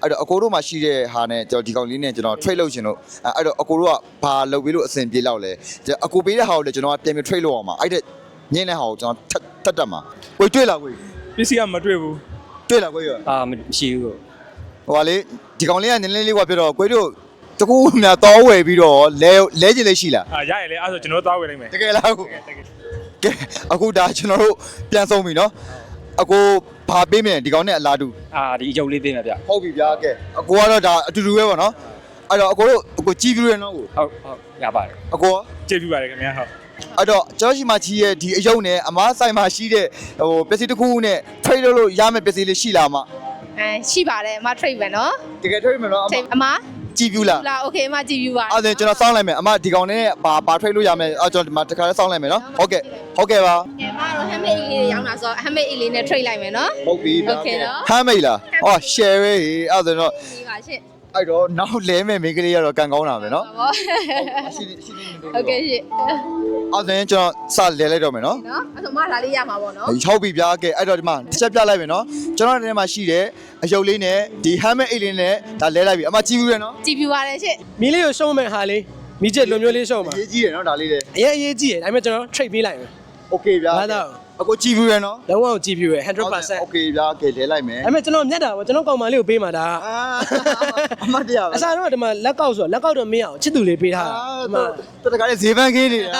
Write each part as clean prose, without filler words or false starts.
အဲ့တော့အကိုတို့မှရှိတဲ့ဟာနဲ့ကျွန်တော်ဒီကောင်လေးနဲ့ကျွန်တော် trade လုပ်ချင်လို့အဲ့တော့အကိုတို့ကဘာလုပ်ပြီးလို့အဆင်ပြေလောက်လဲအကိုပေးတဲ့ဟာကိုလည်းကျွန်တော်ကပြန်ပြီး trade လုပ်အောင်ပါအဲ့တဲ့ညင်းတဲ့ဟာကိုကျွန်တော်ထပ်တက်မှာကိုတွေ့လားကို ပစ္စည်းကမတွေ့ဘူး တွေ့လားကိုရ မရှိဘူး ဟိုကလေဒီကောင်လေးကနည်းနည်းလေးကပြတော့ကိုတို့တကူများတောဝယ်ပြီးတော့လဲချင်လေးရှိလား ရရလေအဲ့ဆိုကျွန်တော်သွားဝယ်လိုက်မယ် တကယ်လားကိုကဲအခုဒါကျွန်တော်တို့ပြန်ဆုံးပြီနော်အကိုဘာပေးမယ်ဒီကောင်နဲ့အလားတူ ဒီအယုတ်လေးပေးမယ်ဗျ ဟုတ်ပြီဗျာကဲအကိုကတော့ဒါအတူတူပဲပေါ့နော်အဲ့တော့အကိုတို့အကိုကြည်ပြူရနော်ကို ဟုတ်ရပါတယ် အကို ကျေးဇူးပါတယ်ခင်ဗျာဟုတ် အဲ့တော့ကျွန်တော်ရှိမှကြီးရဲ့ဒီအယုံနဲ့အမားဆိုင်မှာရှိတဲ့ဟိုပစ္စည်းတစ်ခုနဲ့ trade လုပ်လို့ရမယ့်ပစ္စည်းလေးရှိလားအမ ရှိပါတယ်အမ trade ပဲနော် တကယ် trade မယ်နော် အမ ကြည်ပြူလား လာ okay အမကြည့်ယူပါ အဲ့ဒါကျွန်တော်စောင်းလိုက်မယ်အမဒီကောင်နဲ့ဘာ trade လို့ရမယ်အဲ့ကျွန်တော်ဒီမှာတစ်ခါလေးစောင်းလိုက်မယ်နော်ဟုတ်ကဲ့ပါ အမတော့ handmade လေးတွေရောင်းတာဆိုတော့ handmade လေးနဲ့ trade လိုက်မယ်နော် ဟုတ်ပြီ okay နော် ဟမ်းမိတ်လားအော် share ပဲအဲ့ဒါဆိုတော့ ဒီပါရှင့် အဲ့တော့နောက်လဲမယ်မိန်းကလေးကတော့ကန်ကောင်းတာပဲနော် ပါ ရှိနေ okay ရှင့် အဲ့ဒါကျွန်တော်စလဲလိုက်တော့မယ်နော် နော်အဲ့ဆိုမလာလေးရမှာပေါ့နော် ဟုတ်ပြီဗျာကဲအဲ့တော့ဒီမှာတစ်ချက်ပြလိုက်မယ်နော်ကျွန်တော်ထဲမှာရှိတဲ့အယုတ်လေးနဲ့ဒီ handmade အိတ်လေးနဲ့ဒါလဲလိုက်ပြီအမကြည့်ဘူးရနော် ကြည့်ပြပါတယ်ရှင့် မီးလေးကိုရှုံးမဲ့ဟာလေးမီးချက်လွန်မျိုးလေးရှုံးမှာ ရေးကြီးရနော်ဒါလေးလေ အရေးအရေးကြီးတယ်ဒါပေမဲ့ကျွန်တော် trade ပေးလိုက်မယ် โอเคဗျာ ဘာသာ အကိုကြည့်ဘူးရနော် လုံးဝကြည့်ပြည့်ရ100% โอเคဗျာကဲလဲလိုက်မယ် ဒါပေမဲ့ကျွန်တော်မြတ်တာပေါ့ကျွန်တော်ကောင်မလေးကိုပေးမှာဒါ အမတရားပဲ အစားတော့ဒီမှာလက်ကောက်ဆိုလက်ကောက်တော့မင်းအောင်ချစ်သူလေးပေးထားတာဒီမှာ တကယ်ဈေးပန်းခင်းနေတာ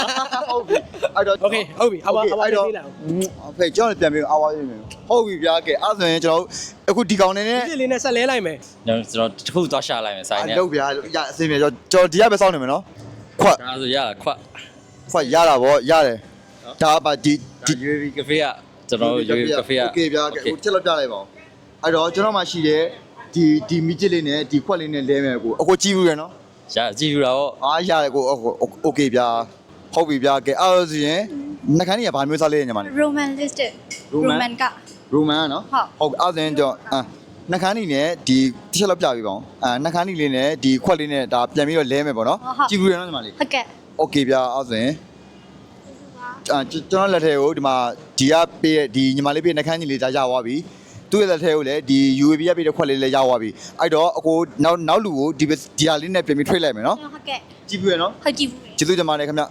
ဟုတ်ပြီအဲ့တော့ Okay ဟုတ်ပြီအဝါပေးလိုက်အောင် ဖေကျွန်တော်ပြန်ပြီးအဝါရေးမယ်ဟုတ်ပြီဗျာကဲအဲ့ဆိုရင်ကျွန်တော်အခုဒီကောင်နေနဲ့ ဒီလေးနဲ့ဆက်လဲလိုက်မယ် ကျွန်တော်တခုသွားရှာလိုက်မယ်ဆိုင်နဲ့ လုပ်ဗျာရအစင်မြေကျွန်တော်ဒီကပဲစောင့်နေမယ်နော်ခွတ် ဒါဆိုရတာခွတ် ခွတ်ရတာဗောရတယ်ဒါပါဒီ UAV ကဖေးကကျွန်တော် UAV ကဖေးက โอเคဗျာကဲဟိုချက်လောက်ပြလိုက်ပါဦးအဲ့တော့ကျွန်တော်မှရှိတဲ့ဒီမီချစ်လေးနဲ့ဒီခွက်လေးနဲ့လဲမယ်ကိုအခုကြည့်ဘူးရနော် ရကြည့်ယူတာပေါ့ အားရတယ်ကိုโอเคဗျာဟုတ်ပြီဗျာကဲအဲ့ဒါဆိုရင်နှခမ်းကြီးကဘာမျိုးစားလဲညီမလေး romantic roman က ရိုမန်နော်ဟုတ်အဲ့ဒါဆိုရင်ကျွန်တော်နှခမ်းကြီးနဲ့ဒီတစ်ချက်လောက်ပြပေးပါဦးနှခမ်းကြီးလေးနဲ့ဒီခွက်လေးနဲ့ဒါပြန်ပြီးတော့လဲမယ်ပေါ့နော်ကြည့်ဘူးရနော်ညီမလေး ဟုတ်ကဲ့ โอเคဗျာအဲ့ဆိုရင်ကျွန်တော်လက်ထဲကိုဒီမှာဒီကပေးဒီညီမလေးပေးနှခမ်းကြီးလေးဒါရသွားပြီသူ့ရဲ့လက်ထဲကိုလည်းဒီ UAB ကပေးတဲ့ခွက်လေးလည်းရသွားပြီအဲ့တော့အကိုနောက်လူကိုဒီဟာလေးနဲ့ပြန်ပြီးထွေးလိုက်မယ်နော် ဟုတ်ကဲ့ ကြည့်ဘူးရနော် ဟုတ်ကြည့်ဘူး ကျေးဇူးတင်ပါတယ်ခင်ဗျ